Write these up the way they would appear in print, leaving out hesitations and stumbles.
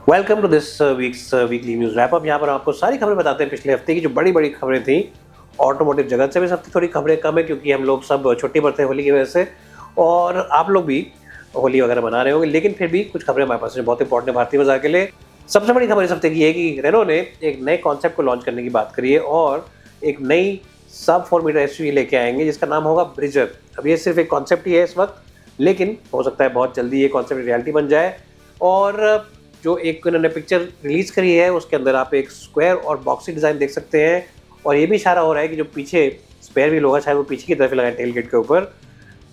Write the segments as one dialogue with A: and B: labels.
A: Welcome to this week's weekly news wrap up. यहाँ पर आपको सारी खबरें बताते हैं पिछले हफ्ते की जो बड़ी बड़ी खबरें थी। ऑटोमोटिव जगत से भी इस हफ्ते थोड़ी खबरें कम है क्योंकि हम लोग सब छुट्टी पर थे होली की वजह से, और आप लोग भी होली वगैरह मना रहे होंगे, लेकिन फिर भी कुछ खबरें हमारे पास जो बहुत इंपॉर्टेंट है भारतीय बाजार के लिए। सबसे बड़ी खबर इस हफ्ते की है कि रेनो ने एक नए कॉन्सेप्ट को लॉन्च करने की बात करी है और एक नई सब 4 मीटर एसयूवी लेके आएंगे जिसका नाम होगा ब्रिजर। अब ये सिर्फ एक कॉन्सेप्ट ही है इस वक्त, लेकिन हो सकता है बहुत जल्दी ये कॉन्सेप्ट रियलिटी बन जाए। और जो एक इन्होंने पिक्चर रिलीज करी है उसके अंदर आप एक स्क्वायर और बॉक्सी डिज़ाइन देख सकते हैं, और ये भी इशारा हो रहा है कि जो पीछे स्पेयर व्हील होगा शायद वो पीछे की तरफ लगाए टेल गेट के ऊपर।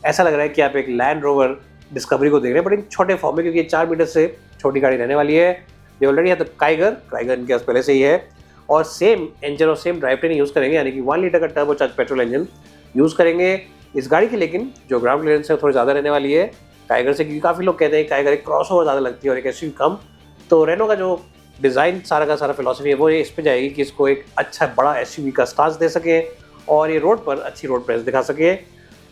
A: ऐसा लग रहा है कि आप एक लैंड रोवर डिस्कवरी को देख रहे हैं, बट एक छोटे फॉर्म में, क्योंकि ये 4 मीटर से छोटी गाड़ी रहने वाली है। ये ऑलरेडी है तो काइगर इनके पास पहले से ही है, और सेम इंजन और सेम ड्राइव ट्रेन यूज़ करेंगे, यानी कि 1 लीटर का turbo charge petrol engine use करेंगे इस गाड़ी की। लेकिन जो ग्राउंड क्लियरेंस है थोड़ी ज़्यादा रहने वाली है काइगर से, क्योंकि काफ़ी लोग कहते हैं काइगर एक क्रॉसओवर ज़्यादा लगती है और एक एसयूवी कम। तो रेनो का जो डिज़ाइन सारा का सारा फिलॉसफी है वो ये इस पे जाएगी कि इसको एक अच्छा बड़ा एसयूवी का स्टांस दे सके और ये रोड पर अच्छी रोड प्रेजेंस दिखा सके।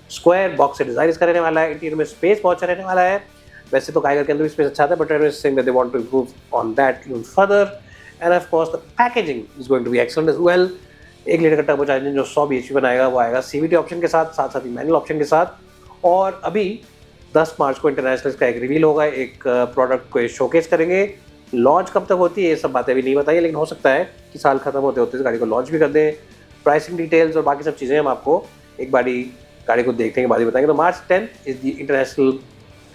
A: स्क्वायर बॉक्स से डिज़ाइन इसका रहने वाला है, इंटीरियर में स्पेस बहुत अच्छा रहने वाला है। वैसे तो काइगर के अंदर भी स्पेस अच्छा था, but Renault is saying that they want to improve on that even further, and of course the packaging is going to be excellent as well. 1 litre का टर्बो चार्ज इंजन जो 100 bhp बनाएगा वो आएगा CVT option के साथ, साथ साथ ही manual option के साथ। और अभी 10 मार्च को इंटरनेशनल का एक रिवील होगा, एक प्रोडक्ट को शोकेस करेंगे। लॉन्च कब तक होती है ये सब बातें भी नहीं बताई, लेकिन हो सकता है कि साल खत्म होते होते इस गाड़ी को लॉन्च भी कर दें। प्राइसिंग डिटेल्स और बाकी सब चीज़ें हम आपको एक बारी गाड़ी को देखने के बाद ही बताएंगे। तो March 10 is the international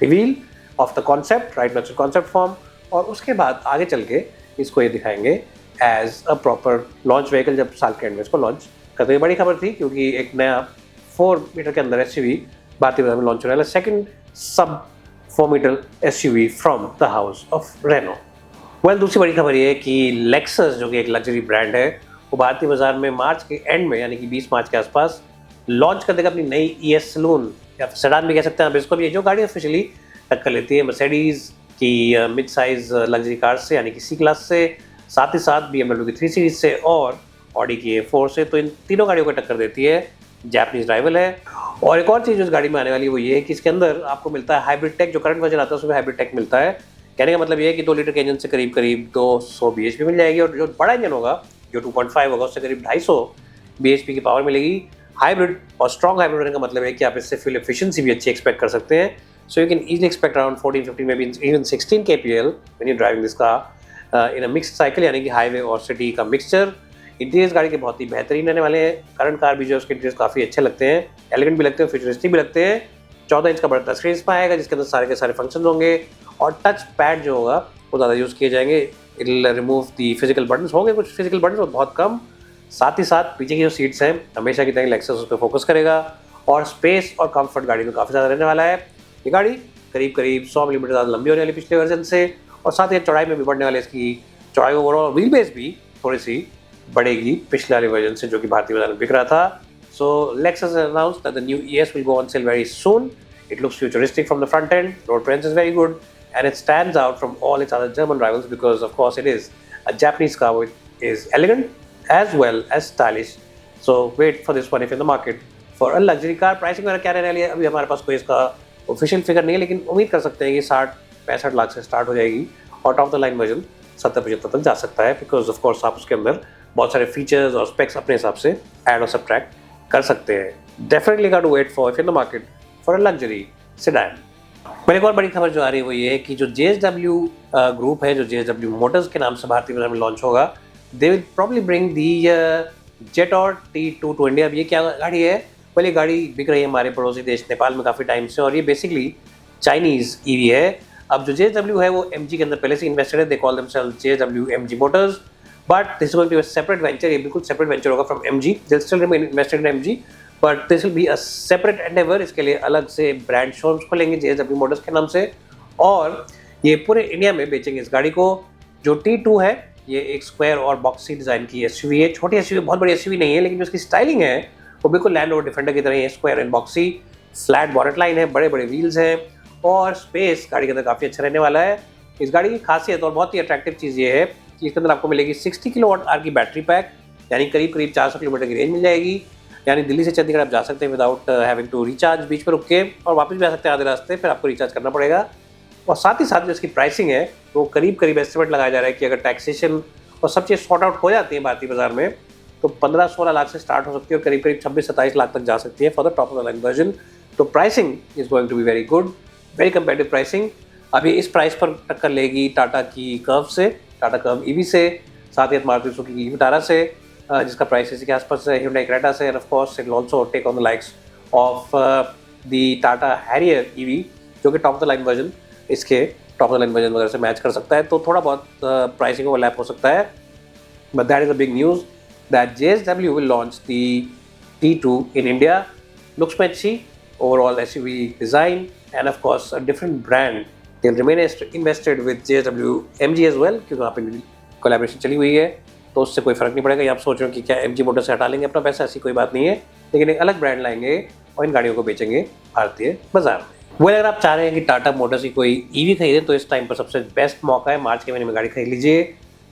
A: reveal of the concept, right now concept form, और उसके बाद आगे चल के इसको ये दिखाएंगे as a proper launch vehicle जब साल के एंड में इसको लॉन्च करते। ये बड़ी खबर थी क्योंकि एक नया 4 मीटर के अंदर एसयूवी भारतीय बाजार में लॉन्च होने वाला है, सेकंड सब 4 metre SUV from the house of Renault. दूसरी बड़ी खबर ये है कि लेक्सस जो कि एक लग्जरी ब्रांड है वो भारतीय बाजार में मार्च के एंड में, यानी कि 20 मार्च के आसपास लॉन्च कर देगा अपनी नई ईएस सलून, या सेडान भी कह सकते हैं आप इसको भी, जो गाड़ी ऑफिशियली टक्कर लेती है मर्सिडीज की मिड साइज लग्जरी कार से, यानी कि सी क्लास से, साथ ही साथ BMW की 3 सीरीज से और ऑडी की A4 से। तो इन तीनों गाड़ियों को टक्कर देती है, जापानीज राइवल है। और एक और चीज़ जो इस गाड़ी में आने वाली है वो ये है कि इसके अंदर आपको मिलता है हाइब्रिड टेक। जो करंट वर्जन आता है उसमें हाइब्रिड टेक मिलता है। कहने का मतलब ये है कि 2 लीटर के इंजन से करीब करीब 200 bhp मिल जाएगी, और जो बड़ा इंजन होगा जो 2.5 होगा उससे करीब 250 bhp की पावर मिलेगी। हाइब्रिड और स्ट्रॉन्ग हाइब्रिड होने का मतलब है कि आप इससे फ्यूल एफिशिएंसी भी अच्छी एक्सपेक्ट कर सकते हैं। So you can easily expect around 14-15 may be even 16 kpl when you driving this car in a mixed cycle, यानी कि हाईवे और सिटी का मिक्सचर। इंटीरियर्स गाड़ी के बहुत ही बेहतरीन रहने वाले हैं। करंट कार भी जो उसके इंटीरियर्स काफ़ी अच्छे लगते हैं, एलिगेंट भी लगते हैं, फ्यूचरिस्टिक भी लगते हैं। 14 इंच का बड़ा टच स्क्रीन इसमें आएगा जिसके अंदर सारे के सारे फंक्शन होंगे, और टच पैड जो होगा वो ज़्यादा यूज़ किए जाएंगे। It will remove the physical buttons, होंगे कुछ फिजिकल बटन्स और बहुत कम। साथ ही साथ पीछे की जो सीट्स हैं हमेशा की तरह लेक्सस उस पर फोकस करेगा, और स्पेस और कंफर्ट गाड़ी में काफ़ी ज़्यादा रहने वाला है। ये गाड़ी करीब करीब 100 मिलीमीटर ज़्यादा लंबी होने वाली पिछले वर्जन से, और साथ ही चौड़ाई में भी बढ़ने वाली इसकी चौड़ाई ओवरऑल, व्हील बेस भी थोड़ी सी बढ़ेगी पिछले वाले वर्जन से जो कि भारतीय बाजार में बिक रहा था। सो Lexus has announced that the new ES will go on sale very soon. It looks futuristic from the front end, road presence is very good, and it stands out from all its other German rivals because of course it is a Japanese car which is elegant as well as stylish. So wait for this one if in the market for a luxury car. Pricing वगैरह क्या रहने वाली है अभी हमारे पास कोई इसका official figure नहीं है, लेकिन उम्मीद कर सकते हैं कि 60-65 लाख से स्टार्ट हो जाएगी, और टॉप द लाइन वर्जन 70-75 तक जा सकता है, बिकॉज ऑफ कोर्स आप उसके अंदर बहुत सारे फीचर्स और स्पेक्स अपने हिसाब से ऐड और सब्ट्रैक्ट कर सकते हैं। Definitely got to wait for if in the market for a luxury sedan. पर एक और बड़ी खबर जो आ रही है वो ये है कि जो JSW ग्रुप है, जो JSW मोटर्स के नाम से भारतीय बाजार में लॉन्च होगा, they will probably bring the Jetour T2 to India. अब ये क्या गाड़ी है? पहले गाड़ी बिक रही है हमारे पड़ोसी देश नेपाल में काफ़ी टाइम से, और ये बेसिकली चाइनीज़ EV है। अब जो JSW है वो MG के अंदर पहले से इन्वेस्टेड है, they call themselves JSW MG motors, but this is going to be a separate venture. ये बिल्कुल सेपरेट वेंचर होगा from MG, they still remain invested in MG, but this will be a separate endeavour. इसके लिए अलग से brand showrooms खोलेंगे JSW motors के नाम से, और ये पूरे इंडिया में बेचेंगे इस गाड़ी को। जो T2 है ये एक स्क्वायर और बॉक्सी डिज़ाइन की एसयूवी है, छोटी एसयूवी, बहुत बड़ी एसयूवी नहीं है, लेकिन जो इसकी स्टाइलिंग है वो बिल्कुल लैंड रोवर डिफेंडर की तरह है। Square and boxy, flat bonnet line है, बड़े बड़े व्हील्स हैं, और स्पेस गाड़ी के अंदर काफ़ी अच्छा रहने वाला है। इस गाड़ी की खासियत और बहुत ही अट्रैक्टिव चीज़ ये है कि इसके अंदर आपको मिलेगी 60 kWh की बैटरी पैक, यानी करीब करीब 400 किलोमीटर की रेंज मिल जाएगी। यानी दिल्ली से चंडीगढ़ आप जा सकते हैं विदाउट हैविंग टू रिचार्ज, बीच पर रुक के, और वापस भी आ सकते हैं आधे रास्ते, फिर आपको रिचार्ज करना पड़ेगा। और साथ ही साथ जो इसकी प्राइसिंग है वो करीब करीब एस्टिमेट लगाया जा रहा है कि अगर टैक्सेशन और सब चीज़ सॉर्ट आउट हो जाती है भारतीय बाजार में तो 15-16 लाख से स्टार्ट हो सकती है और करीब करीब 26-27 लाख तक जा सकती है for the top of the line version. तो pricing is going to be very good, very competitive pricing. अभी इस प्राइस पर टक्कर लेगी टाटा की कर्व से, टाटा कर्व ईवी से, साथ ही मारुति सुजुकी की विटारा से जिसका प्राइस इसी के आसपास है, Hyundai क्रेटा से, and of course it will also take on the likes of the Tata Harrier EV जो कि top of the line version इसके top of the line version वगैरह से मैच कर सकता है। तो थोड़ा बहुत प्राइसिंग ओवरलैप हो सकता है, but that is a big news that JSW will launch the T2 in India. Looks अच्छी, overall SUV design and of course a different brand. They'll remain invested with JSW MG as well क्योंकि वहाँ पे collaboration चली हुई है, तो उससे कोई फर्क नहीं पड़ेगा। ये आप सोच रहे हो कि क्या MG मोटर से हटा लेंगे अपना पैसा, ऐसी कोई बात नहीं है, लेकिन एक अलग ब्रांड लाएंगे और इन गाड़ियों को बेचेंगे भारतीय बाजार में। वो अगर आप चाह रहे हैं कि टाटा मोटर्स की कोई ईवी खरीदें तो इस टाइम पर सबसे बेस्ट मौका है, मार्च के महीने में गाड़ी खरीद लीजिए।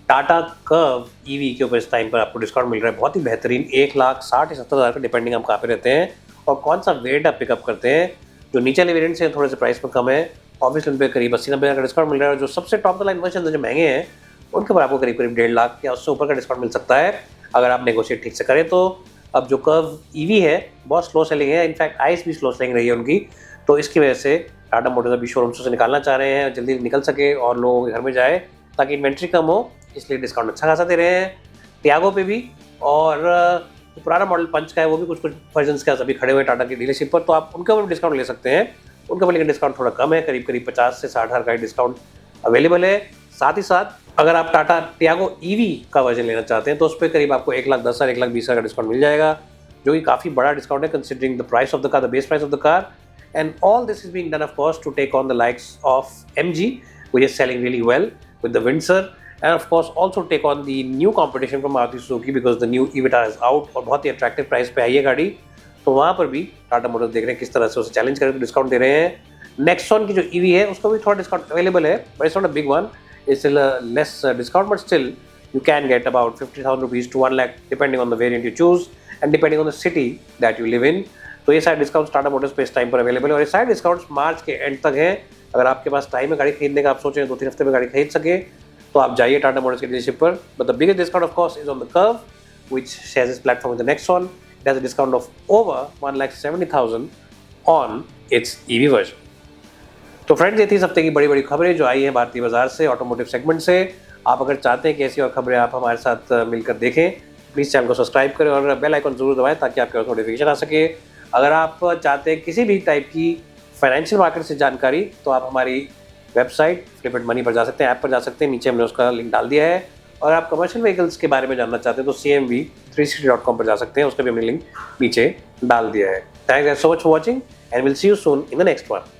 A: टाटा कर्व ईवी के ऊपर इस टाइम पर आपको डिस्काउंट मिल रहा है बहुत ही बेहतरीन, 1,60,000 का डिपेंडिंग हम कहाँ पे रहते हैं और कौन सा वेरिएंट आप पिकअप करते हैं। जो नीचे वाले वेरिएंट से थोड़े से प्राइस में कम है, ऑब्वियसली उन पर करीब 80-90 हज़ार का डिस्काउंट मिल रहा है, और जो सबसे टॉप द लाइन वर्जन जो महंगे हैं उनके ऊपर आपको करीब करीब 1.5 लाख या उससे ऊपर का डिस्काउंट मिल सकता है अगर आप नेगोशिएट ठीक से करें तो। अब जो कर्व ईवी है बहुत स्लो सेलिंग है, इनफैक्ट आइस भी स्लो सेलिंग रही है उनकी, तो इसकी वजह से टाटा मोटर्स अभी शोरूम से निकालना चाह रहे हैं, जल्दी निकल सके और लोग घर में जाए ताकि इन्वेंट्री कम हो, इसलिए डिस्काउंट अच्छा खासा दे रहे हैं टियागो पे भी। और जो पुराना मॉडल पंच का है वो भी कुछ कुछ वर्जन्स के अभी खड़े हुए टाटा की डीलरशिप पर, तो आप उनके ऊपर डिस्काउंट ले सकते हैं। उनके ऊपर लेकिन डिस्काउंट थोड़ा कम है, करीब करीब 50 से 60 हज़ार का डिस्काउंट अवेलेबल है। साथ ही साथ अगर आप टाटा टियागो ईवी का वर्जन लेना चाहते हैं तो उस पर करीब आपको 1,10,000 1,20,000 का डिस्काउंट मिल जाएगा, जो कि काफ़ी बड़ा डिस्काउंट है considering the price of the car, the base price of the car. And all this is being done of course to take on the likes of MG which is selling really well with the Windsor, and of course also take on the new competition from Maruti Suzuki because the new e-Vitara is out और बहुत ही attractive price पे आई है गाड़ी, तो वहाँ पर भी Tata Motors देख रहे हैं किस तरह से उसे चैलेंज करके डिस्काउंट दे रहे हैं। नेक्सॉन की जो ईवी है उसको भी थोड़ा डिस्काउंट अवेलेबल है, but it's not a big one, it's still less discount, but still you can get about 50,000 rupees to 1 lakh depending on the variant you choose and depending on the city that you live in। तो ये सारे discounts Tata Motors पे इस time पर available है और ये सारे डिस्काउंट्स मार्च के एंड तक हैं। अगर आपके पास टाइम है गाड़ी खरीदने का, आप सोचें 2-3 हफ्ते में गाड़ी खरीद सके, तो आप जाइए टाटा मोटर्स की डीलरशिप पर। But the biggest discount of course is on the curve which shares it's platform with the Nexon. It has a discount of over 1,70,000 on it's EV version. तो फ्रेंड्स, ये थी इस हफ्ते की बड़ी बड़ी खबरें जो आई हैं भारतीय बाजार से, ऑटोमोटिव सेगमेंट से। आप अगर चाहते हैं कि ऐसी और खबरें आप हमारे साथ मिलकर देखें, प्लीज़ चैनल को सब्सक्राइब करें और बेल आइकन जरूर दबाएं ताकि आपके पास नोटिफिकेशन आ सके। अगर आप चाहते हैं किसी भी टाइप की फाइनेंशियल मार्केट से जानकारी, तो आप हमारी वेबसाइट फ्लिप मनी पर जा सकते हैं, ऐप पर जा सकते हैं, नीचे हमने उसका लिंक डाल दिया है। और आप कमर्शियल व्हीकल्स के बारे में जानना चाहते हैं तो CMV360.com पर जा सकते हैं, उसका भी हमने लिंक नीचे डाल दिया है। Thanks so much for watching and will see you soon in the next one.